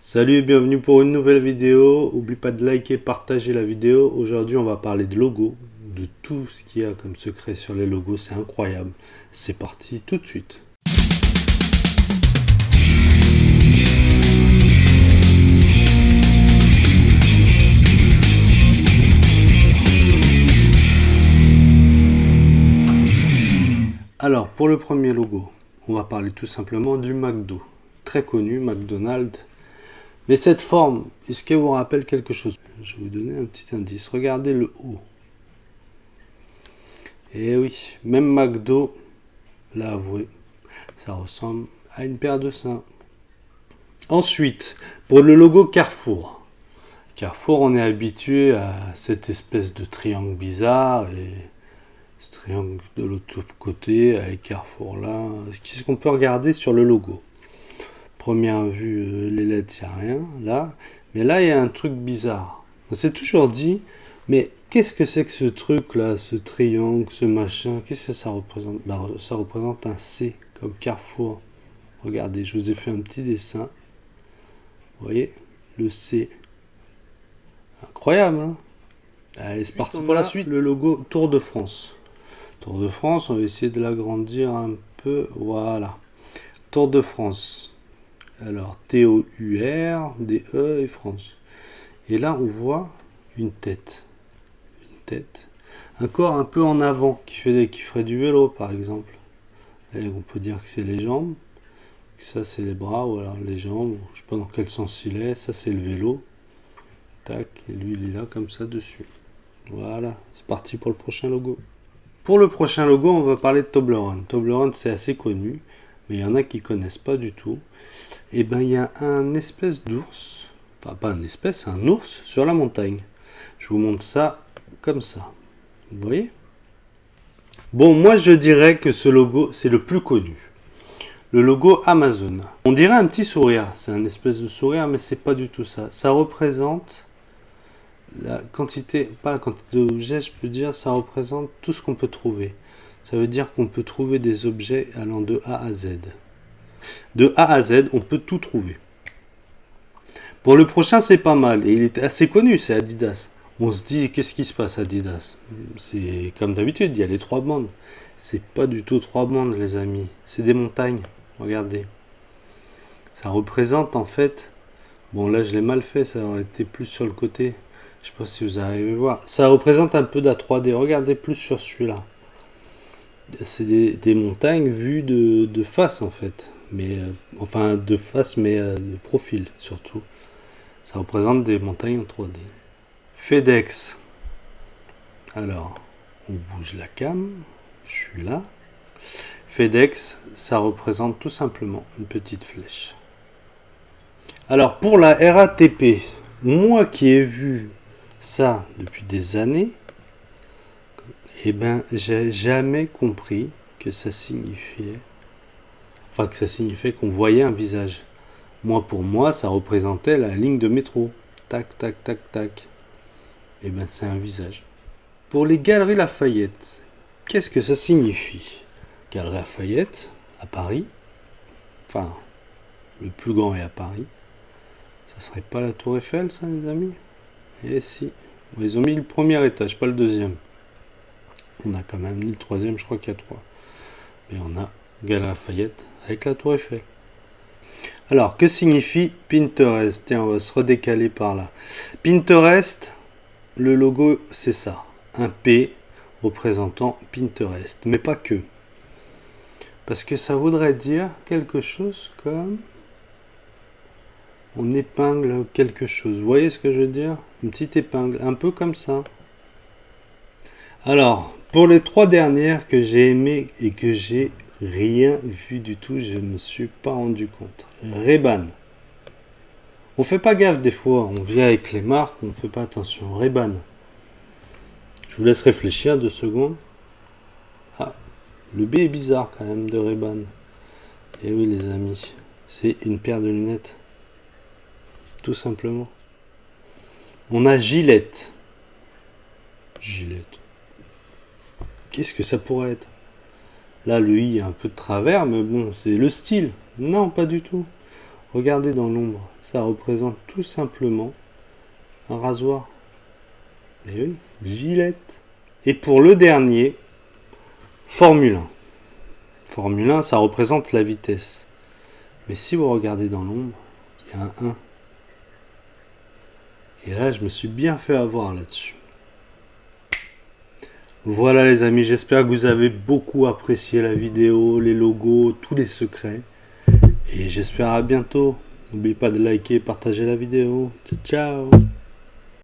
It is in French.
Salut et bienvenue pour une nouvelle vidéo. N'oublie pas de liker et partager la vidéo. Aujourd'hui, on va parler de logos, de tout ce qu'il y a comme secret sur les logos. C'est incroyable. C'est parti tout de suite. Alors, pour le premier logo, on va parler tout simplement du McDo. Très connu, McDonald's. Mais cette forme, est-ce qu'elle vous rappelle quelque chose? Je vais vous donner un petit indice. Regardez le haut. Et oui, même McDo l'a avoué. Ça ressemble à une paire de seins. Ensuite, pour le logo Carrefour. Carrefour, on est habitué à cette espèce de triangle bizarre et ce triangle de l'autre côté avec Carrefour là. Qu'est-ce qu'on peut regarder sur le logo? Première vue, les lettres, il n'y a rien là. Mais là, il y a un truc bizarre. On s'est toujours dit, mais qu'est-ce que c'est que ce truc là, ce triangle, ce machin? Qu'est-ce que ça représente? Ben, ça représente un C comme Carrefour. Regardez, je vous ai fait un petit dessin. Vous voyez, le C. Incroyable, hein? Allez, c'est parti pour la suite. Le logo Tour de France. Tour de France, on va essayer de l'agrandir un peu. Voilà. Tour de France. Alors, T-O-U-R, D-E et France. Et là, on voit une tête. Une tête. Un corps un peu en avant qui ferait du vélo, par exemple. Et on peut dire que c'est les jambes. Ça, c'est les bras, ou alors les jambes. Je sais pas dans quel sens il est. Ça, c'est le vélo. Tac. Et lui, il est là, comme ça, dessus. Voilà. C'est parti pour le prochain logo. Pour le prochain logo, on va parler de Toblerone. Toblerone, c'est assez connu. Mais il y en a qui connaissent pas du tout. Et ben il y a un espèce d'ours, enfin pas un espèce, un ours sur la montagne. Je vous montre ça comme ça. Vous voyez? Bon, moi je dirais que ce logo c'est le plus connu. Le logo Amazon. On dirait un petit sourire, c'est un espèce de sourire, mais c'est pas du tout ça. Ça représente la quantité, pas la quantité d'objets, je peux dire, ça représente tout ce qu'on peut trouver. Ça veut dire qu'on peut trouver des objets allant de A à Z. De A à Z, on peut tout trouver. Pour le prochain, c'est pas mal. Et il est assez connu, c'est Adidas. On se dit, qu'est-ce qui se passe Adidas? C'est comme d'habitude, il y a les trois bandes. C'est pas du tout trois bandes, les amis. C'est des montagnes. Regardez. Ça représente en fait... Bon, là, je l'ai mal fait. Ça aurait été plus sur le côté. Je sais pas si vous arrivez à voir. Ça représente un peu de la 3D. Regardez plus sur celui-là. C'est des montagnes vues de face en fait, mais enfin de face mais de profil surtout. Ça représente des montagnes en 3D. FedEx. Alors, on bouge la cam. Je suis là. FedEx, ça représente tout simplement une petite flèche. Alors pour la RATP, moi qui ai vu ça depuis des années, eh ben, j'ai jamais compris que ça signifiait, enfin que ça signifiait qu'on voyait un visage. Moi, pour moi, ça représentait la ligne de métro. Tac, tac, tac, tac. Eh ben, c'est un visage. Pour les Galeries Lafayette, qu'est-ce que ça signifie? Galerie Lafayette, à Paris. Enfin, le plus grand est à Paris. Ça serait pas la Tour Eiffel, ça, les amis? Eh si. Ils ont mis le premier étage, pas le deuxième. On a quand même mis le troisième, je crois qu'il y a trois. Mais on a Galerie Lafayette avec la Tour Eiffel. Alors, que signifie Pinterest? Tiens, on va se redécaler par là. Pinterest, le logo, c'est ça. Un P représentant Pinterest. Mais pas que. Parce que ça voudrait dire quelque chose comme... On épingle quelque chose. Vous voyez ce que je veux dire? Une petite épingle, un peu comme ça. Alors, pour les trois dernières que j'ai aimées et que j'ai rien vu du tout, je ne me suis pas rendu compte. Ray-Ban. On fait pas gaffe des fois, on vient avec les marques, on ne fait pas attention. Ray-Ban. Je vous laisse réfléchir 2 secondes. Ah, le B est bizarre quand même de Ray-Ban. Et oui les amis, c'est une paire de lunettes. Tout simplement. On a Gillette. Gillette. Qu'est-ce que ça pourrait être? Là, le I est un peu de travers, mais bon, c'est le style. Non, pas du tout. Regardez dans l'ombre, ça représente tout simplement un rasoir. Et oui, Gillette. Et pour le dernier, Formule 1. Formule 1, ça représente la vitesse. Mais si vous regardez dans l'ombre, il y a un 1. Et là, je me suis bien fait avoir là-dessus. Voilà les amis, j'espère que vous avez beaucoup apprécié la vidéo, les logos, tous les secrets. Et j'espère à bientôt. N'oubliez pas de liker et partager la vidéo. Ciao, ciao.